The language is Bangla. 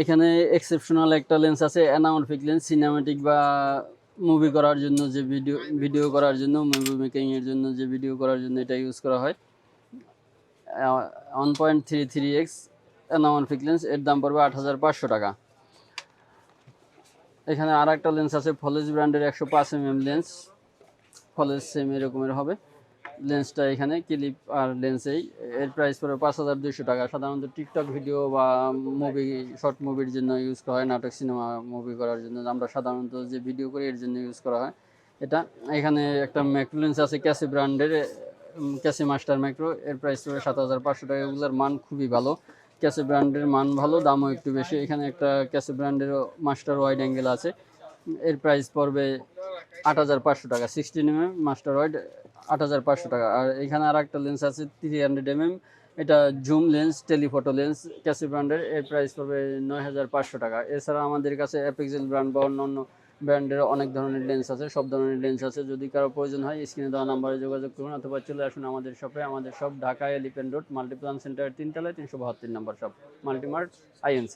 এখানে এক্সেপশনাল একটা লেন্স আছে, অ্যানামরফিক লেন্স, সিনেমাটিক বা মুভি করার জন্য যে ভিডিও করার জন্য, মুভি মেকিং এর জন্য যে ভিডিও করার জন্য এটা ইউজ করা হয়। 1.33x অ্যানামরফিক লেন্স, এর দাম পড়বে 8,500 টাকা। এখানে আর একটা লেন্স আছে ফলেজ ব্র্যান্ডের 105 mm লেন্স, ফলেজ সেম এরকমের হবে লেন্সটা। এখানে ক্লিপ আর লেন্সেই, এর প্রাইস পড়বে 5,200 টাকা। সাধারণত টিকটক ভিডিও বা মুভি, শর্ট মুভির জন্য ইউজ করা হয়, নাটক সিনেমা মুভি করার জন্য আমরা সাধারণত যে ভিডিও করি এর জন্য ইউজ করা হয় এটা। এখানে একটা ম্যাক্রো লেন্স আছে ক্যাসি ব্র্যান্ডের, ক্যাসি মাস্টার ম্যাক্রো, এর প্রাইস পড়বে 7,500 টাকা। এগুলোর মান খুবই ভালো, ক্যাসি ব্র্যান্ডের মান ভালো, দামও একটু বেশি। এখানে একটা ক্যাসি ব্র্যান্ডের মাস্টার ওয়াইড অ্যাঙ্গেল আছে, এর প্রাইস পড়বে 8,500 টাকা। 16 mm মাস্টার ওয়াইড, 8,500 টাকা। আর এখানে আর একটা লেন্স আছে 300 mm, এটা zoom lens, telephoto lens, Cassie ব্র্যান্ডের, এর প্রাইস পড়বে 9,500 টাকা। এছাড়া আমাদের কাছে অ্যাপেক্সেল ব্র্যান্ড বা অন্যান্য ব্র্যান্ডের অনেক ধরনের লেন্স আছে, সব ধরনের লেন্স আছে। যদি কারো প্রয়োজন হয় স্ক্রিনে দেওয়া নাম্বারে যোগাযোগ করুন অথবা চলে আসুন আমাদের শপে। আমাদের shop Dhaka elephant road, Multiplan centre 3 তলায়, 372 নম্বর শপ, মাল্টিমার্ট INC।